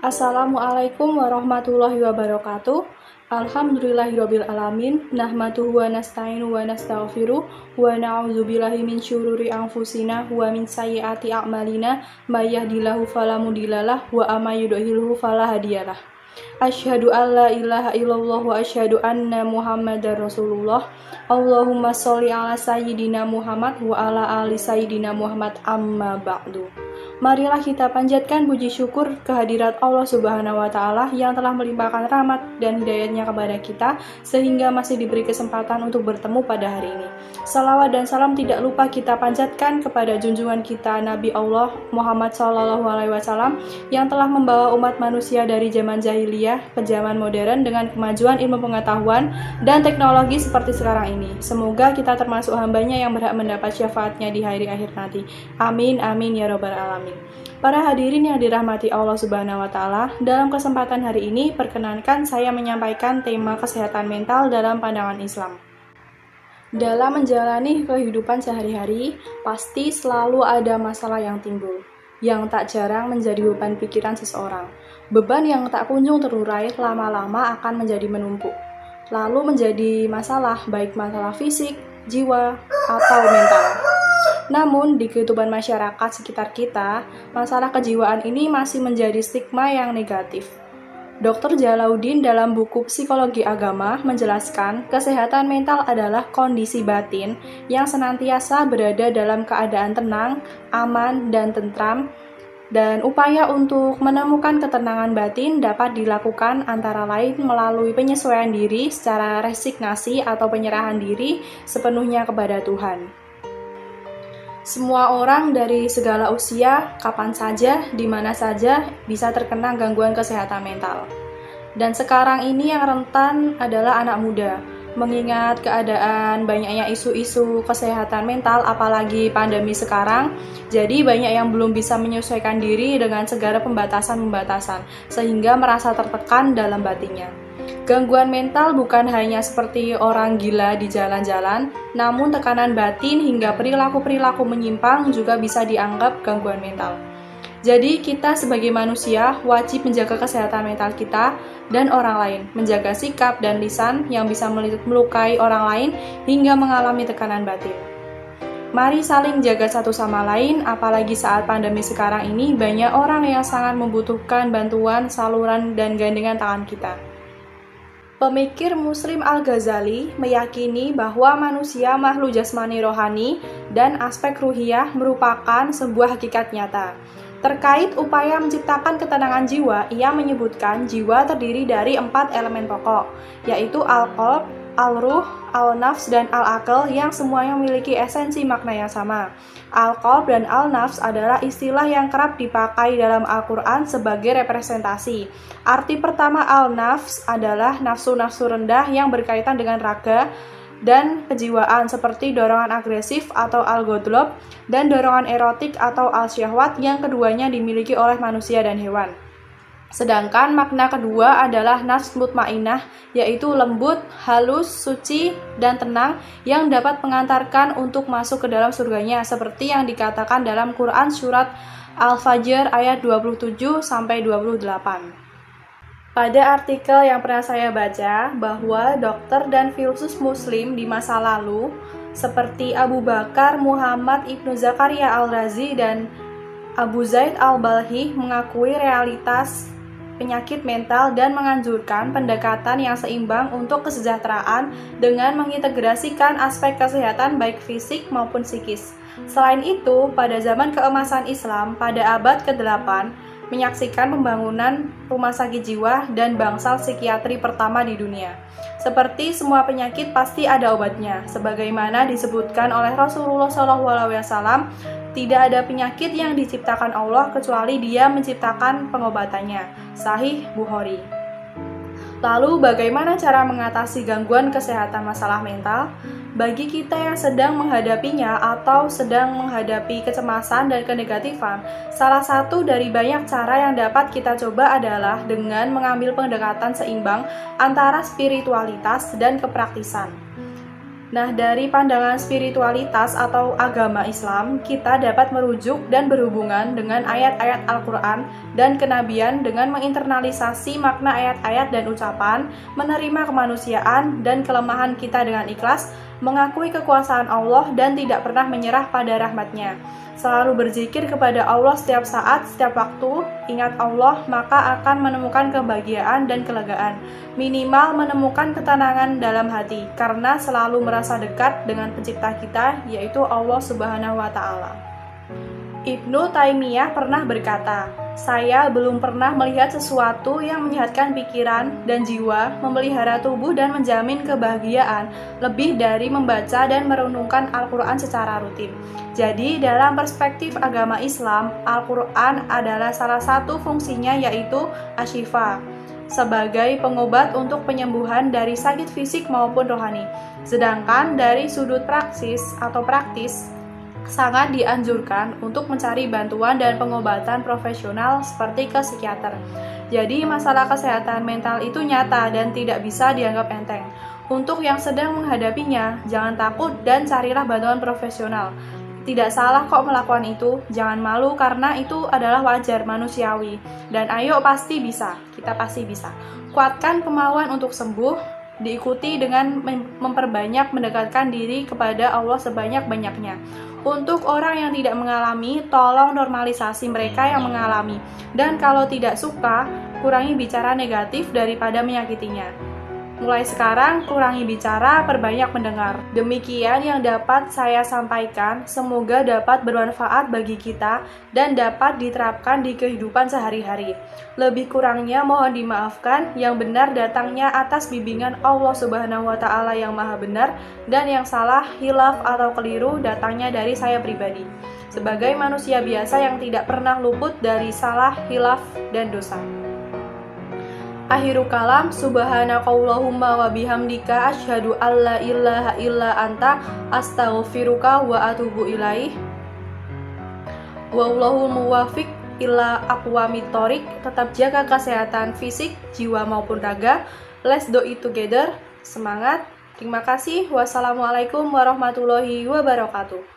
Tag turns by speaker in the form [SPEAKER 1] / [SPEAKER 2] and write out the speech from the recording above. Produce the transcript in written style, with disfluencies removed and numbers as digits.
[SPEAKER 1] Assalamualaikum warahmatullahi wabarakatuh. Alhamdulillahirabbil alamin. Nahmaduhu wa nasta'inuhu wa nastaghfiruh wa na'udzubillahi min syururi anfusina wa min sayyiati a'malina may yahdihillahu fala mudhillalah wa may yudhlilhu fala hadiyalah. Asyhadu an la ilaha illallah wa asyhadu anna Muhammadar Rasulullah. Allahumma sholli ala sayyidina Muhammad wa ala ali sayyidina Muhammad amma ba'du. Marilah kita panjatkan puji syukur kehadirat Allah Subhanahu wa Ta'ala yang telah melimpahkan rahmat dan hidayatnya kepada kita sehingga masih diberi kesempatan untuk bertemu pada hari ini. Salawat dan salam tidak lupa kita panjatkan kepada junjungan kita Nabi Allah Muhammad SAW yang telah membawa umat manusia dari zaman jahiliyah ke zaman modern dengan kemajuan ilmu pengetahuan dan teknologi seperti sekarang ini. Semoga kita termasuk hambanya yang berhak mendapat syafaatnya di hari akhir nanti. Amin, amin, ya robbal alamin. Para hadirin yang dirahmati Allah Subhanahu wa Ta'ala, dalam kesempatan hari ini perkenankan saya menyampaikan tema kesehatan mental dalam pandangan Islam. Dalam menjalani kehidupan sehari-hari, pasti selalu ada masalah yang timbul, yang tak jarang menjadi beban pikiran seseorang. Beban yang tak kunjung terurai lama-lama akan menjadi menumpuk, lalu menjadi masalah, baik masalah fisik, jiwa, atau mental. Namun, di kehidupan masyarakat sekitar kita, masalah kejiwaan ini masih menjadi stigma yang negatif. Dr. Jalauddin dalam buku Psikologi Agama menjelaskan, kesehatan mental adalah kondisi batin yang senantiasa berada dalam keadaan tenang, aman, dan tentram, dan upaya untuk menemukan ketenangan batin dapat dilakukan antara lain melalui penyesuaian diri secara resignasi atau penyerahan diri sepenuhnya kepada Tuhan. Semua orang dari segala usia, kapan saja, di mana saja, bisa terkena gangguan kesehatan mental. Dan sekarang ini yang rentan adalah anak muda. Mengingat keadaan banyaknya isu-isu kesehatan mental, apalagi pandemi sekarang, jadi banyak yang belum bisa menyesuaikan diri dengan segala pembatasan-pembatasan, sehingga merasa tertekan dalam batinnya. Gangguan mental bukan hanya seperti orang gila di jalan-jalan, namun tekanan batin hingga perilaku-perilaku menyimpang juga bisa dianggap gangguan mental. Jadi kita sebagai manusia wajib menjaga kesehatan mental kita dan orang lain, menjaga sikap dan lisan yang bisa melukai orang lain hingga mengalami tekanan batin. Mari saling jaga satu sama lain, apalagi saat pandemi sekarang ini banyak orang yang sangat membutuhkan bantuan, saluran, dan gandengan tangan kita. Pemikir Muslim Al-Ghazali meyakini bahwa manusia makhluk jasmani rohani dan aspek ruhiyah merupakan sebuah hakikat nyata. Terkait upaya menciptakan ketenangan jiwa, ia menyebutkan jiwa terdiri dari 4 elemen pokok, yaitu al-qalb, al-ruh, al-nafs, dan al-aql yang semuanya memiliki esensi makna yang sama. Al-qalb dan al-nafs adalah istilah yang kerap dipakai dalam Al-Quran sebagai representasi. Arti pertama al-nafs adalah nafsu-nafsu rendah yang berkaitan dengan raga dan kejiwaan seperti dorongan agresif atau al-ghadab dan dorongan erotik atau al-syahwat yang keduanya dimiliki oleh manusia dan hewan. Sedangkan makna kedua adalah nafs mutmainnah, yaitu lembut, halus, suci, dan tenang yang dapat mengantarkan untuk masuk ke dalam surganya seperti yang dikatakan dalam Quran surat Al-Fajr ayat 27-28. Pada artikel yang pernah saya baca bahwa dokter dan filsuf muslim di masa lalu seperti Abu Bakar Muhammad Ibnu Zakaria Al-Razi dan Abu Zaid Al-Balhi mengakui realitas penyakit mental dan menganjurkan pendekatan yang seimbang untuk kesejahteraan dengan mengintegrasikan aspek kesehatan baik fisik maupun psikis. Selain itu, pada zaman keemasan Islam pada abad ke-8 menyaksikan pembangunan rumah sakit jiwa dan bangsal psikiatri pertama di dunia. Seperti semua penyakit pasti ada obatnya, sebagaimana disebutkan oleh Rasulullah SAW, tidak ada penyakit yang diciptakan Allah kecuali Dia menciptakan pengobatannya. Sahih Bukhari. Lalu bagaimana cara mengatasi gangguan kesehatan masalah mental? Bagi kita yang sedang menghadapinya atau sedang menghadapi kecemasan dan kenegatifan, salah satu dari banyak cara yang dapat kita coba adalah dengan mengambil pendekatan seimbang antara spiritualitas dan kepraktisan. Nah, dari pandangan spiritualitas atau agama Islam, kita dapat merujuk dan berhubungan dengan ayat-ayat Al-Quran dan kenabian dengan menginternalisasi makna ayat-ayat dan ucapan, menerima kemanusiaan dan kelemahan kita dengan ikhlas, mengakui kekuasaan Allah dan tidak pernah menyerah pada rahmat-Nya. Selalu berzikir kepada Allah setiap saat, setiap waktu, ingat Allah, maka akan menemukan kebahagiaan dan kelegaan. Minimal menemukan ketenangan dalam hati, karena selalu merasa dekat dengan pencipta kita, yaitu Allah Subhanahu wa Ta'ala. Ibnu Taimiyah pernah berkata, "Saya belum pernah melihat sesuatu yang menyehatkan pikiran dan jiwa, memelihara tubuh dan menjamin kebahagiaan lebih dari membaca dan merenungkan Al-Quran secara rutin." Jadi, dalam perspektif agama Islam, Al-Quran adalah salah satu fungsinya yaitu asyifa, sebagai pengobat untuk penyembuhan dari sakit fisik maupun rohani. Sedangkan dari sudut praktis, sangat dianjurkan untuk mencari bantuan dan pengobatan profesional seperti ke psikiater. Jadi masalah kesehatan mental itu nyata dan tidak bisa dianggap enteng. Untuk yang sedang menghadapinya, jangan takut dan carilah bantuan profesional. Tidak salah kok melakukan itu, jangan malu karena itu adalah wajar, manusiawi. Dan ayo pasti bisa, kita pasti bisa. Kuatkan kemauan untuk sembuh, diikuti dengan memperbanyak mendekatkan diri kepada Allah sebanyak-banyaknya. Untuk orang yang tidak mengalami, tolong normalisasi mereka yang mengalami. Dan kalau tidak suka, kurangi bicara negatif daripada menyakitinya. Mulai sekarang, kurangi bicara, perbanyak mendengar. Demikian yang dapat saya sampaikan, semoga dapat bermanfaat bagi kita dan dapat diterapkan di kehidupan sehari-hari. Lebih kurangnya mohon dimaafkan, yang benar datangnya atas bimbingan Allah Subhanahu wa Ta'ala yang maha benar, dan yang salah, hilaf atau keliru datangnya dari saya pribadi. Sebagai manusia biasa yang tidak pernah luput dari salah, hilaf, dan dosa. Akhiru kalam, subhanakallahumma wa bihamdika asyhadu alla ilaha illa anta astaghfiruka wa atubu ilaih. Wallahul muwaffiq ila aqwamit thoriq. Tetap jaga kesehatan fisik, jiwa maupun raga. Let's do it together. Semangat. Terima kasih. Wassalamualaikum warahmatullahi wabarakatuh.